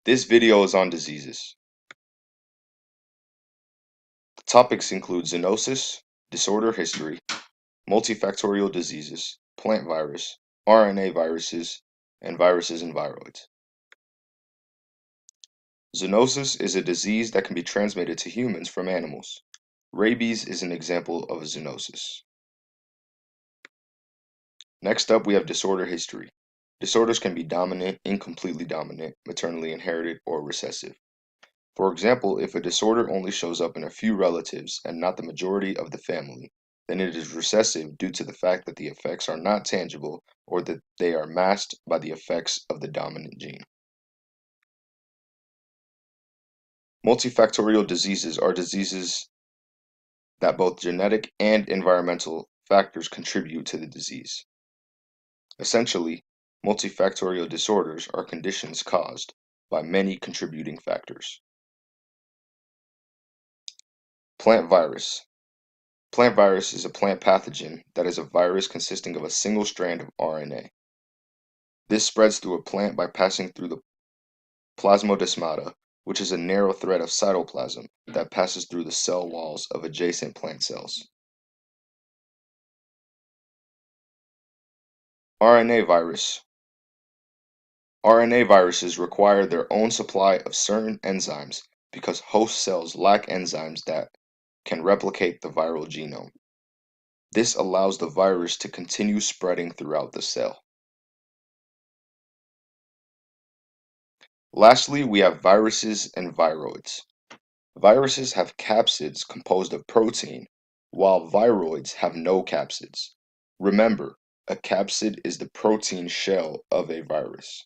This video is on diseases. The topics include zoonosis, disorder history, multifactorial diseases, plant virus, RNA viruses, and viruses and viroids. Zoonosis is a disease that can be transmitted to humans from animals. Rabies is an example of a zoonosis. Next up, we have disorder history. Disorders can be dominant, incompletely dominant, maternally inherited, or recessive. For example, if a disorder only shows up in a few relatives and not the majority of the family, then it is recessive due to the fact that the effects are not tangible or that they are masked by the effects of the dominant gene. Multifactorial diseases are diseases that both genetic and environmental factors contribute to the disease. Essentially, multifactorial disorders are conditions caused by many contributing factors. Plant virus. Plant virus is a plant pathogen that is a virus consisting of a single strand of RNA. This spreads through a plant by passing through the plasmodesmata, which is a narrow thread of cytoplasm that passes through the cell walls of adjacent plant cells. RNA virus. RNA viruses require their own supply of certain enzymes because host cells lack enzymes that can replicate the viral genome. This allows the virus to continue spreading throughout the cell. Lastly, we have viruses and viroids. Viruses have capsids composed of protein, while viroids have no capsids. Remember, a capsid is the protein shell of a virus.